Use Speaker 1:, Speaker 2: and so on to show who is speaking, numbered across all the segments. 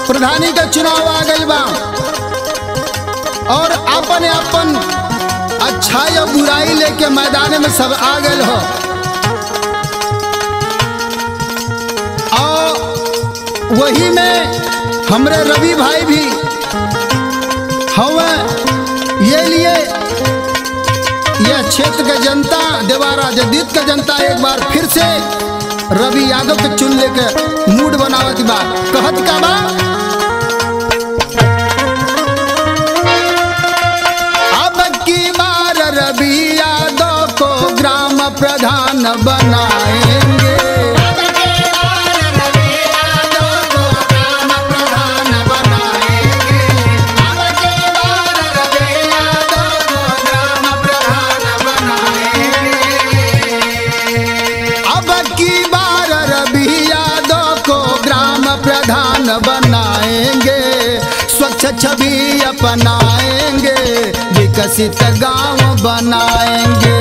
Speaker 1: प्रधानी का चुनाव आ गई बा और अपन अपन अच्छाई और बुराई लेके मैदान में सब आ गए हो। और वही में हमरे रवि भाई भी हमें ये लिए यह क्षेत्र के जनता देवारा जदीद के जनता एक बार फिर से रवि यादव के चुन लेके मूड बनावत बा। कहत का बा अब की बार रवि यादव को ग्राम प्रधान बनाएंगे। बनाएंगे स्वच्छ छवि अपनाएंगे, विकसित गांव बनाएंगे।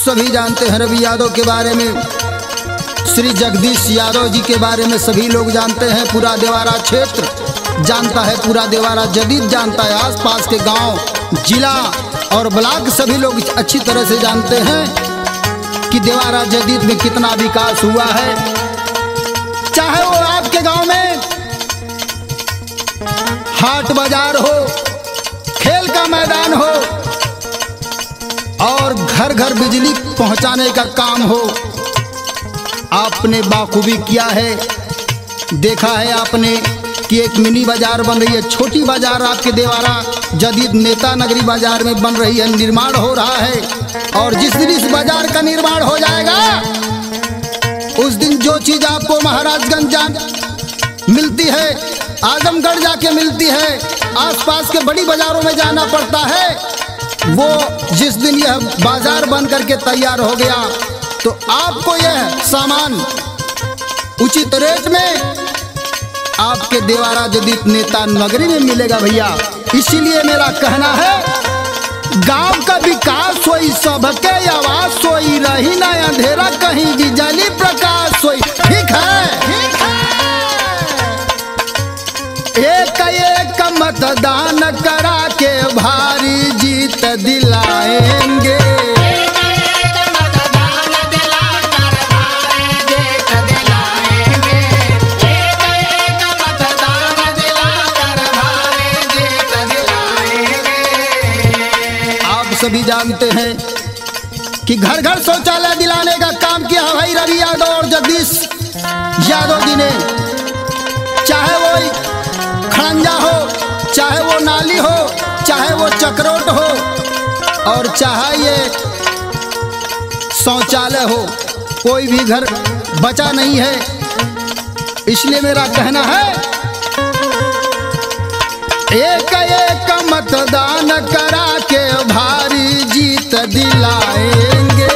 Speaker 1: सभी जानते हैं रवि यादव के बारे में, श्री जगदीश यादव जी के बारे में सभी लोग जानते हैं। पूरा देवारा क्षेत्र जानता है, पूरा देवारा जदीद जानता है, आसपास के गांव, जिला और ब्लॉक सभी लोग अच्छी तरह से जानते हैं कि देवारा जदीद में कितना विकास हुआ है। चाहे वो आपके गांव में हाट बाजार हो, खेल का मैदान हो और घर घर बिजली पहुंचाने का काम हो, आपने बाखूबी किया है। देखा है आपने कि एक मिनी बाजार बन रही है, छोटी बाजार आपके देवारा जदीद नेता नगरी बाजार में बन रही है, निर्माण हो रहा है। और जिस दिन इस बाजार का निर्माण हो जाएगा उस दिन जो चीज आपको महाराजगंज जा मिलती है, आजमगढ़ जाके मिलती है, आसपास के बड़ी बाजारों में जाना पड़ता है, वो जिस दिन यह बाजार बन करके तैयार हो गया तो आपको यह सामान उचित रेट में आपके देवारा जदीद नेता नगरी में मिलेगा भैया। इसीलिए मेरा कहना है गांव का विकास होई, सबके आवाज सोई, रही ना अंधेरा कहीं बिजली प्रकाश सोई। ठीक है, एक एक मतदान करा के भारी जीत दिलाएंगे। आप सभी जानते हैं कि घर घर शौचालय दिलाने का काम किया भाई रवि यादव और जगदीश यादव जी ने। चाहे वो खड़ंजा हो, चाहे वो नाली हो, चाहे वो चक्रोट हो और चाहे ये शौचालय हो, कोई भी घर बचा नहीं है। इसलिए मेरा कहना है एक एक मतदान करा के भारी जीत दिलाएंगे।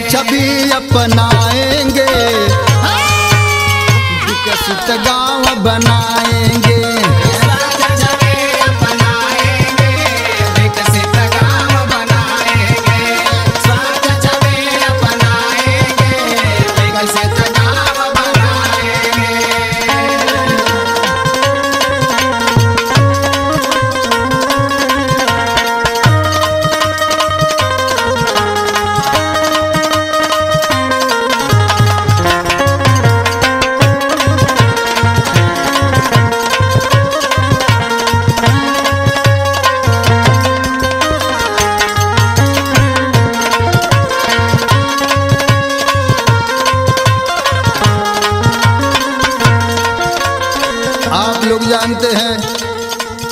Speaker 1: छवि अपनाएंगे, विकसित गांव बनाएंगे।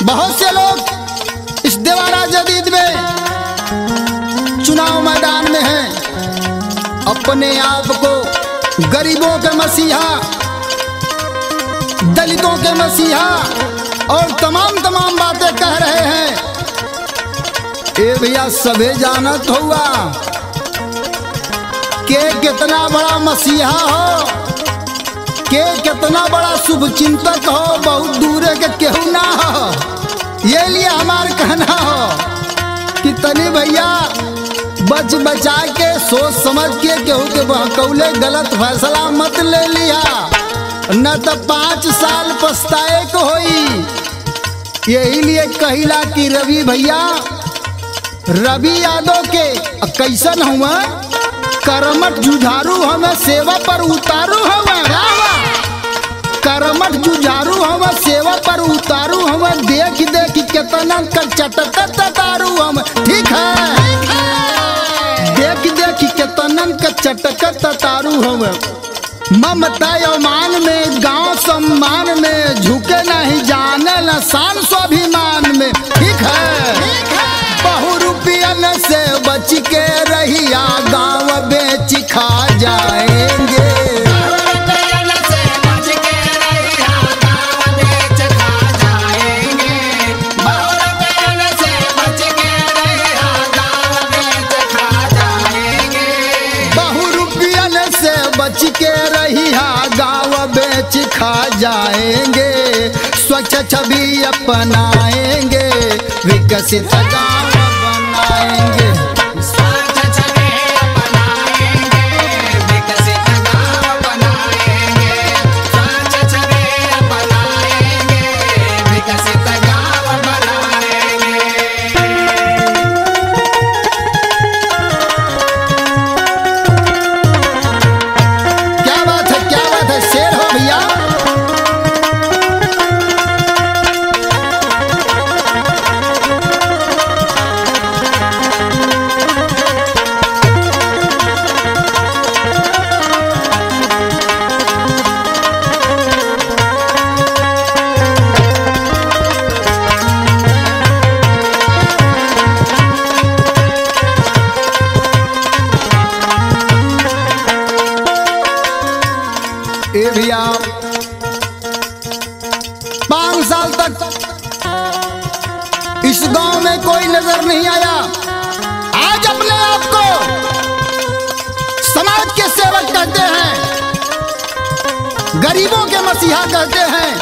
Speaker 1: बहुत से लोग इस देवारा जदीद में चुनाव मैदान में हैं, अपने आप को गरीबों के मसीहा, दलितों के मसीहा और तमाम बातें कह रहे हैं। ए भैया सभे जानत हुआ के कितना बड़ा मसीहा हो, के कितना बड़ा शुभ चिंतक हो, बहुत दूर के केहू ना हो। ये लिए हमार कहना हो कि तनी भैया बच बचा के सोच समझ के केहू के बहकौले गलत फैसला मत ले लिया, न तो 5 साल पछताए को होई। यही लिए कहिला कि रवि भैया, रवि यादव के कैसन हुआ, करमठ जुझारू हमें सेवा पर उतारू हमें, करमठ जुझारू हमें सेवा पर उतारू हमें, देख देख केतना कर चटक तारू हम, ठीक है, देख देख केतना कर चटक तारू हम। ममता मान में, गांव सम्मान में, झुके नहीं जाने न शान स्वाभिमान में, ठीक है। बहु रुपयन से बच के रहिया, गांव बेच खा जाएंगे। बच के रहिया, गाँव बेच खा जाएंगे। स्वच्छ छवि अपनाएंगे, विकसित गाँव बनाएंगे।
Speaker 2: स्वच्छ छवि अपनाएंगे, विकसित गाँव बनाएंगे। स्वच्छ छवि अपनाएंगे, विकसित गाँव बनाएंगे।
Speaker 1: शेर हो भैया, ए भैया 5 साल तक इस गांव में कोई नजर नहीं आया। आज अपने आप को समाज के सेवक कहते हैं, गरीबों के मसीहा कहते हैं।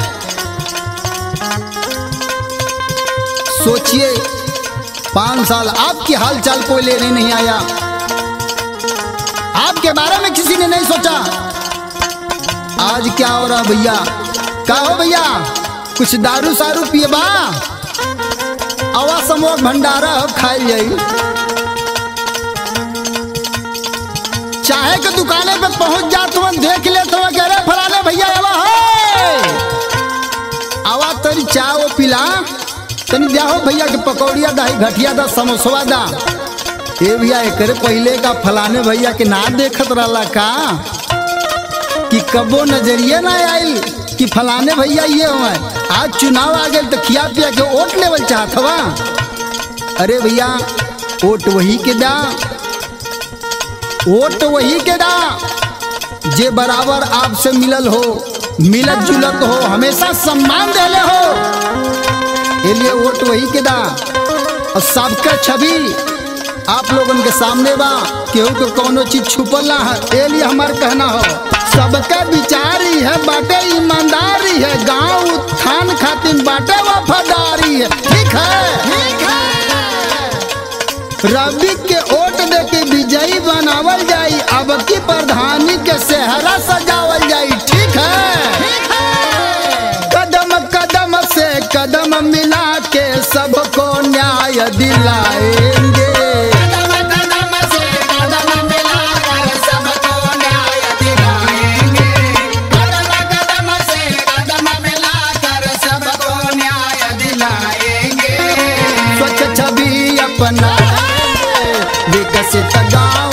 Speaker 1: सोचिए 5 साल आपकी हालचाल कोई लेने नहीं आया, आपके बारे में किसी ने नहीं सोचा। आज क्या हो रहा भैया, क्या हो भैया, कुछ दारू सारू पिए बा, आवा समोह भंडारा खाई जाई। चाहे के दुकाने पे पहुंच जा, तुम देख ले तो कह रहे फलाने भैया आवा है, आवा तरी चाय वो पिला, तनी जाओ भैया के पकौड़िया दा, घटिया दा, समोसवा दा। ए भैया एक पहले का फलाने भैया के ना देखत रहा का, कि कबो नजरिया ना आई कि फलाने भैया ये हुआ। आज चुनाव आ गए तो खिया पिया के वोट लेवल चाहत हवा। अरे भैया वोट वही के दा, वोट वही के दा जे बराबर आपसे मिलल हो, मिलत जुलत हो, हमेशा सम्मान देले हो। ये लिए वोट वही के दा। और सबका छवि आप लोगों के सामने बा, केहू को कोनो चीज छुपल ना है। ये लिए हमार कहना हो, सबका विचारी है, बाटे ईमानदारी है, गांव उत्थान खातिर बाटे वफादारी है, ठीक है। रवि के वोट दे के विजयी बनावल जाई, अब की प्रधानी के सेहरा सजावल जाई, ठीक है। कदम कदम से कदम मिला के सबको न्याय दिलाएंगे। स्वच्छ छवि अपना, विकसित गाँव